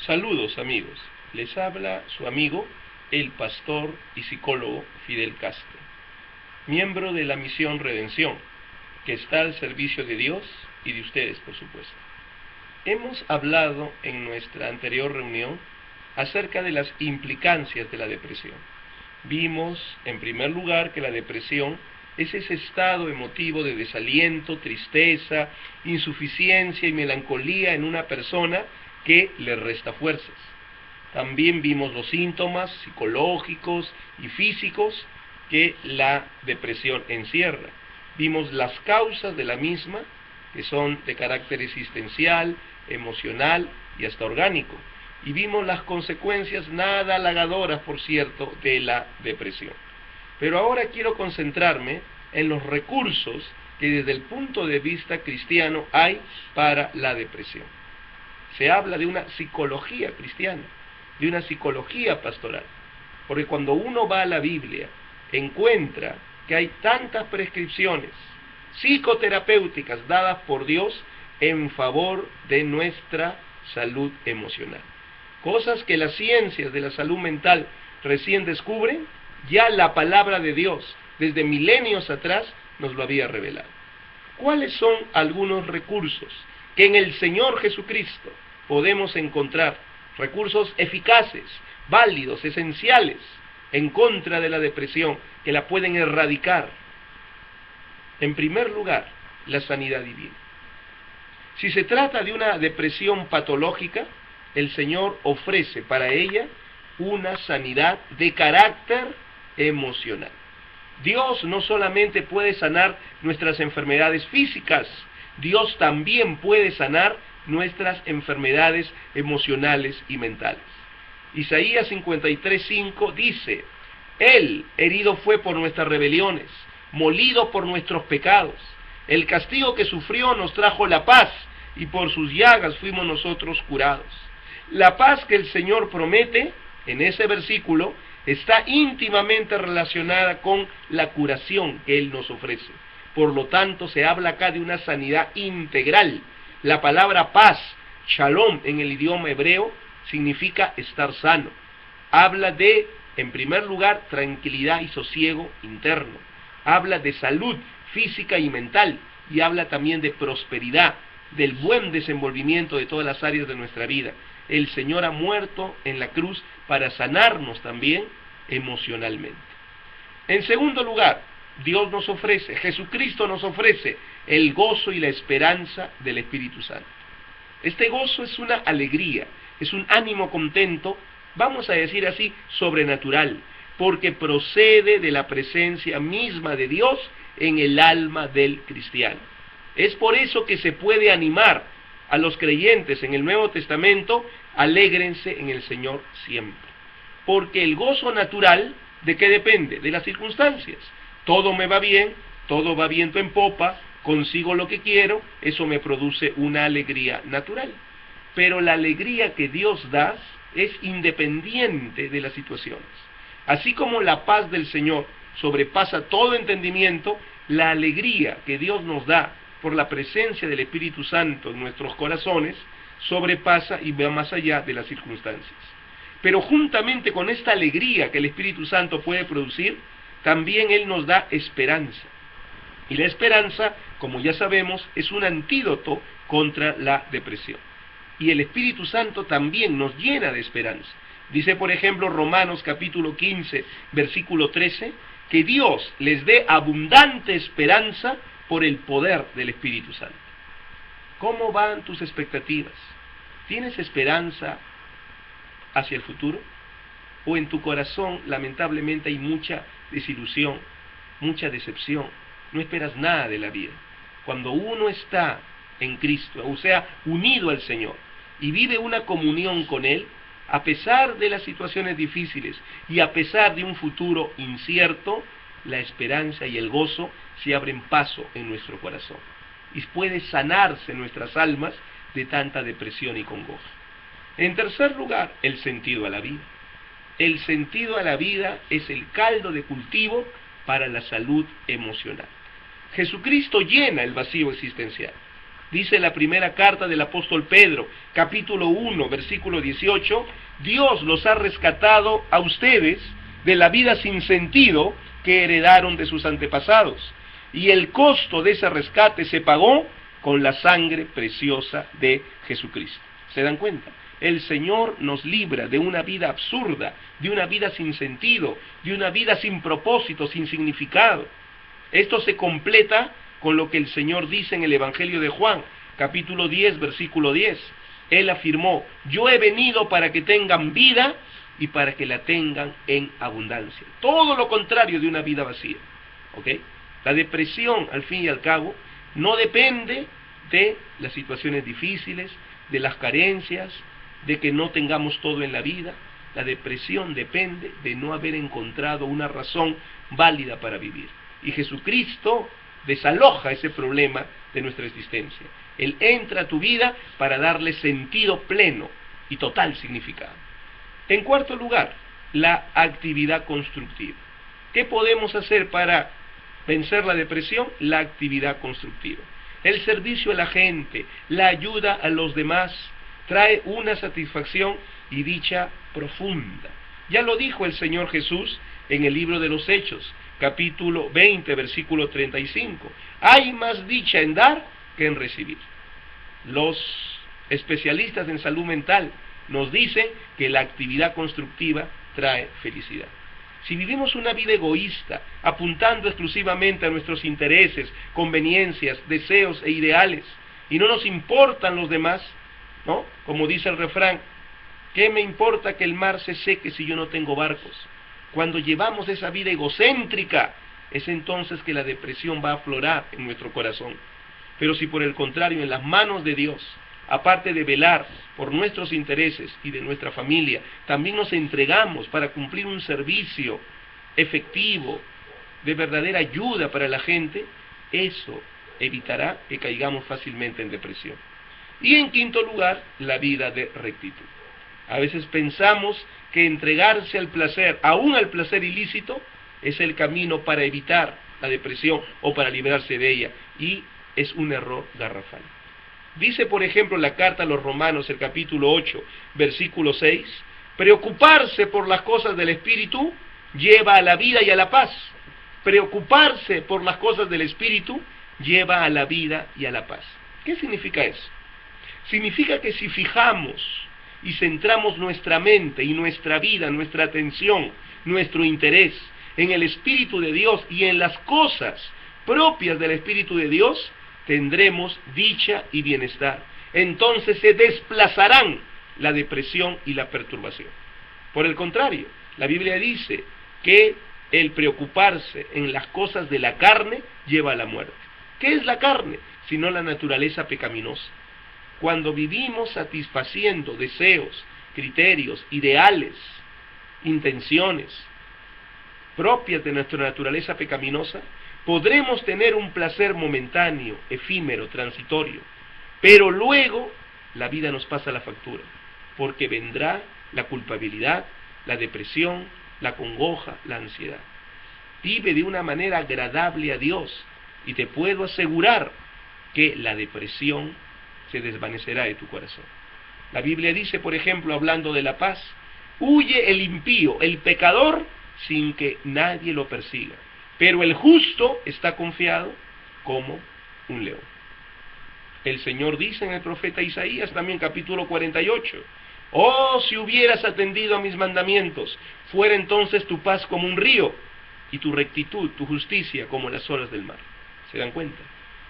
Saludos amigos, les habla su amigo, el pastor y psicólogo Fidel Castro, miembro de la Misión Redención, que está al servicio de Dios y de ustedes, por supuesto. Hemos hablado en nuestra anterior reunión acerca de las implicancias de la depresión. Vimos, en primer lugar, que la depresión es ese estado emotivo de desaliento, tristeza, insuficiencia y melancolía en una persona que le resta fuerzas. También vimos los síntomas psicológicos y físicos que la depresión encierra. Vimos las causas de la misma, que son de carácter existencial, emocional y hasta orgánico. Y vimos las consecuencias nada halagadoras, por cierto, de la depresión. Pero ahora quiero concentrarme en los recursos que desde el punto de vista cristiano hay para la depresión. Se habla de una psicología cristiana, de una psicología pastoral, porque cuando uno va a la Biblia, encuentra que hay tantas prescripciones psicoterapéuticas dadas por Dios en favor de nuestra salud emocional. Cosas que las ciencias de la salud mental recién descubren, ya la palabra de Dios, desde milenios atrás, nos lo había revelado. ¿Cuáles son algunos recursos que en el Señor Jesucristo podemos encontrar? Recursos eficaces, válidos, esenciales, en contra de la depresión, que la pueden erradicar. En primer lugar, la sanidad divina. Si se trata de una depresión patológica, el Señor ofrece para ella una sanidad de carácter emocional. Dios no solamente puede sanar nuestras enfermedades físicas, Dios también puede sanar nuestras enfermedades emocionales y mentales. Isaías 53:5 dice: Él herido fue por nuestras rebeliones, molido por nuestros pecados. El castigo que sufrió nos trajo la paz, y por sus llagas fuimos nosotros curados. La paz que el Señor promete en ese versículo está íntimamente relacionada con la curación que Él nos ofrece. Por lo tanto, se habla acá de una sanidad integral. La palabra paz, shalom, en el idioma hebreo, significa estar sano. Habla de, en primer lugar, tranquilidad y sosiego interno. Habla de salud física y mental, y habla también de prosperidad, del buen desenvolvimiento de todas las áreas de nuestra vida. El Señor ha muerto en la cruz para sanarnos también emocionalmente. En segundo lugar, Dios nos ofrece, Jesucristo nos ofrece el gozo y la esperanza del Espíritu Santo. Este gozo es una alegría, es un ánimo contento, vamos a decir así, sobrenatural, porque procede de la presencia misma de Dios en el alma del cristiano. Es por eso que se puede animar a los creyentes en el Nuevo Testamento: alégrense en el Señor siempre. Porque el gozo natural, ¿de qué depende? De las circunstancias. Todo me va bien, todo va viento en popa, consigo lo que quiero, eso me produce una alegría natural. Pero la alegría que Dios da es independiente de las situaciones. Así como la paz del Señor sobrepasa todo entendimiento, la alegría que Dios nos da por la presencia del Espíritu Santo en nuestros corazones sobrepasa y va más allá de las circunstancias. Pero juntamente con esta alegría que el Espíritu Santo puede producir, también Él nos da esperanza. Y la esperanza, como ya sabemos, es un antídoto contra la depresión. Y el Espíritu Santo también nos llena de esperanza. Dice, por ejemplo, Romanos capítulo 15, versículo 13, que Dios les dé abundante esperanza por el poder del Espíritu Santo. ¿Cómo van tus expectativas? ¿Tienes esperanza hacia el futuro? ¿O en tu corazón, lamentablemente, hay mucha desilusión, mucha decepción? No esperas nada de la vida. Cuando uno está en Cristo, o sea, unido al Señor, y vive una comunión con Él, a pesar de las situaciones difíciles y a pesar de un futuro incierto, la esperanza y el gozo se abren paso en nuestro corazón. Y puede sanarse nuestras almas de tanta depresión y congoja. En tercer lugar, el sentido a la vida. El sentido a la vida es el caldo de cultivo para la salud emocional. Jesucristo llena el vacío existencial. Dice la primera carta del apóstol Pedro, capítulo 1, versículo 18, Dios los ha rescatado a ustedes de la vida sin sentido que heredaron de sus antepasados. Y el costo de ese rescate se pagó con la sangre preciosa de Jesucristo. ¿Se dan cuenta? El Señor nos libra de una vida absurda, de una vida sin sentido, de una vida sin propósito, sin significado. Esto se completa con lo que el Señor dice en el Evangelio de Juan, capítulo 10, versículo 10. Él afirmó, yo he venido para que tengan vida y para que la tengan en abundancia. Todo lo contrario de una vida vacía. ¿Ok? La depresión, al fin y al cabo, no depende de las situaciones difíciles, de las carencias, de que no tengamos todo en la vida. La depresión depende de no haber encontrado una razón válida para vivir. Y Jesucristo desaloja ese problema de nuestra existencia. Él entra a tu vida para darle sentido pleno y total significado. En cuarto lugar, la actividad constructiva. ¿Qué podemos hacer para vencer la depresión? La actividad constructiva. El servicio a la gente, la ayuda a los demás, trae una satisfacción y dicha profunda. Ya lo dijo el Señor Jesús en el libro de los Hechos, capítulo 20, versículo 35. Hay más dicha en dar que en recibir. Los especialistas en salud mental nos dicen que la actividad constructiva trae felicidad. Si vivimos una vida egoísta, apuntando exclusivamente a nuestros intereses, conveniencias, deseos e ideales, y no nos importan los demás, ¿no? Como dice el refrán, ¿qué me importa que el mar se seque si yo no tengo barcos? Cuando llevamos esa vida egocéntrica, es entonces que la depresión va a aflorar en nuestro corazón. Pero si por el contrario, en las manos de Dios, aparte de velar por nuestros intereses y de nuestra familia, también nos entregamos para cumplir un servicio efectivo, de verdadera ayuda para la gente, eso evitará que caigamos fácilmente en depresión. Y en quinto lugar, la vida de rectitud. A veces pensamos que entregarse al placer, aún al placer ilícito, es el camino para evitar la depresión o para librarse de ella, y es un error garrafal. Dice, por ejemplo, la carta a los Romanos, el capítulo 8, versículo 6, preocuparse por las cosas del Espíritu lleva a la vida y a la paz. Preocuparse por las cosas del Espíritu lleva a la vida y a la paz. ¿Qué significa eso? Significa que si fijamos y centramos nuestra mente y nuestra vida, nuestra atención, nuestro interés en el Espíritu de Dios y en las cosas propias del Espíritu de Dios, tendremos dicha y bienestar. Entonces se desplazarán la depresión y la perturbación. Por el contrario, la Biblia dice que el preocuparse en las cosas de la carne lleva a la muerte. ¿Qué es la carne? Sino la naturaleza pecaminosa. Cuando vivimos satisfaciendo deseos, criterios, ideales, intenciones propias de nuestra naturaleza pecaminosa, podremos tener un placer momentáneo, efímero, transitorio, pero luego la vida nos pasa la factura, porque vendrá la culpabilidad, la depresión, la congoja, la ansiedad. Vive de una manera agradable a Dios y te puedo asegurar que la depresión se desvanecerá de tu corazón. La Biblia dice, por ejemplo, hablando de la paz, huye el impío, el pecador, sin que nadie lo persiga, pero el justo está confiado como un león. El Señor dice en el profeta Isaías, también capítulo 48, oh, si hubieras atendido a mis mandamientos, fuera entonces tu paz como un río, y tu rectitud, tu justicia, como las olas del mar. ¿Se dan cuenta?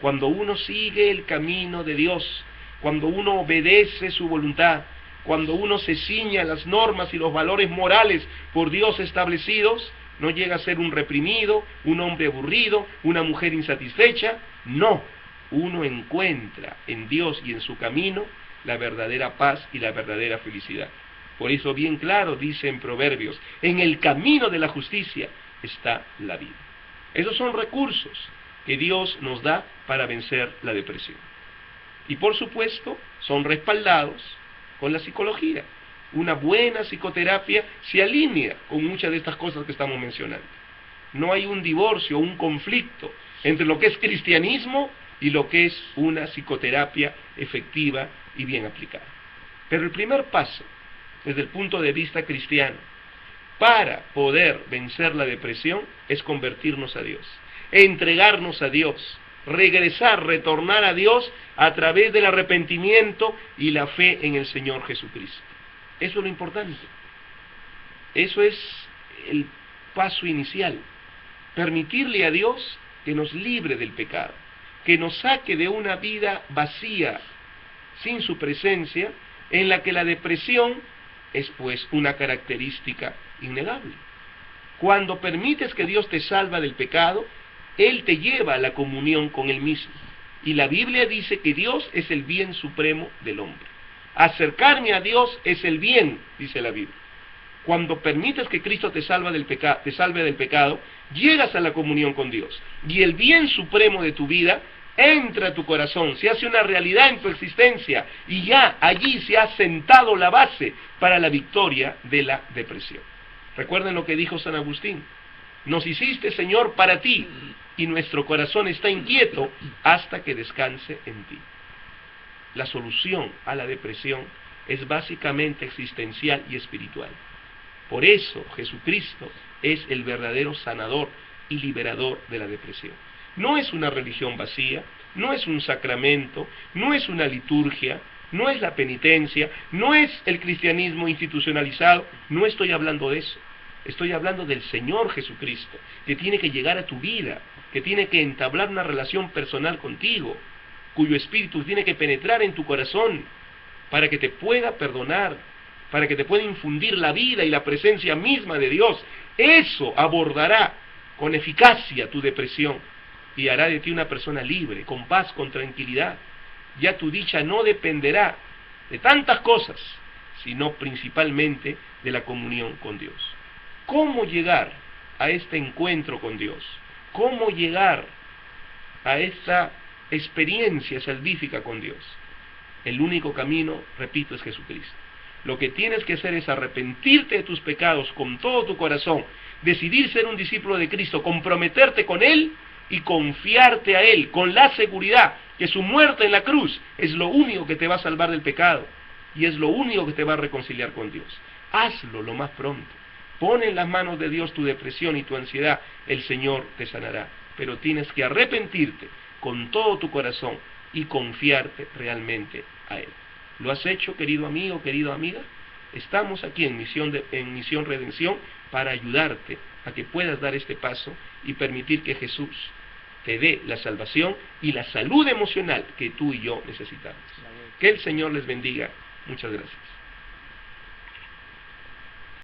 Cuando uno sigue el camino de Dios, cuando uno obedece su voluntad, cuando uno se ciña a las normas y los valores morales por Dios establecidos, no llega a ser un reprimido, un hombre aburrido, una mujer insatisfecha. No, uno encuentra en Dios y en su camino la verdadera paz y la verdadera felicidad. Por eso bien claro dice en Proverbios, en el camino de la justicia está la vida. Esos son recursos que Dios nos da para vencer la depresión. Y por supuesto, son respaldados con la psicología. Una buena psicoterapia se alinea con muchas de estas cosas que estamos mencionando. No hay un divorcio, un conflicto entre lo que es cristianismo y lo que es una psicoterapia efectiva y bien aplicada. Pero el primer paso, desde el punto de vista cristiano, para poder vencer la depresión, es convertirnos a Dios, entregarnos a Dios, regresar, retornar a Dios a través del arrepentimiento y la fe en el Señor Jesucristo. Eso es lo importante. Eso es el paso inicial. Permitirle a Dios que nos libre del pecado, que nos saque de una vida vacía, sin su presencia, en la que la depresión es pues una característica innegable. Cuando permites que Dios te salva del pecado, Él te lleva a la comunión con Él mismo. Y la Biblia dice que Dios es el bien supremo del hombre. Acercarme a Dios es el bien, dice la Biblia. Cuando permites que Cristo te salve del pecado, llegas a la comunión con Dios. Y el bien supremo de tu vida entra a tu corazón, se hace una realidad en tu existencia, y ya allí se ha sentado la base para la victoria de la depresión. Recuerden lo que dijo San Agustín: nos hiciste, Señor, para ti, y nuestro corazón está inquieto hasta que descanse en ti. La solución a la depresión es básicamente existencial y espiritual. Por eso Jesucristo es el verdadero sanador y liberador de la depresión. No es una religión vacía, no es un sacramento, no es una liturgia, no es la penitencia, no es el cristianismo institucionalizado. No estoy hablando de eso. Estoy hablando del Señor Jesucristo, que tiene que llegar a tu vida, que tiene que entablar una relación personal contigo, cuyo espíritu tiene que penetrar en tu corazón para que te pueda perdonar, para que te pueda infundir la vida y la presencia misma de Dios. Eso abordará con eficacia tu depresión y hará de ti una persona libre, con paz, con tranquilidad. Ya tu dicha no dependerá de tantas cosas, sino principalmente de la comunión con Dios. ¿Cómo llegar a este encuentro con Dios? ¿Cómo llegar a esta experiencia salvífica con Dios? El único camino, repito, es Jesucristo. Lo que tienes que hacer es arrepentirte de tus pecados con todo tu corazón, decidir ser un discípulo de Cristo, comprometerte con Él y confiarte a Él, con la seguridad que su muerte en la cruz es lo único que te va a salvar del pecado y es lo único que te va a reconciliar con Dios. Hazlo lo más pronto. Pon en las manos de Dios tu depresión y tu ansiedad, el Señor te sanará. Pero tienes que arrepentirte con todo tu corazón y confiarte realmente a Él. ¿Lo has hecho, querido amigo, querida amiga? Estamos aquí en Misión Redención para ayudarte a que puedas dar este paso y permitir que Jesús te dé la salvación y la salud emocional que tú y yo necesitamos. Que el Señor les bendiga. Muchas gracias.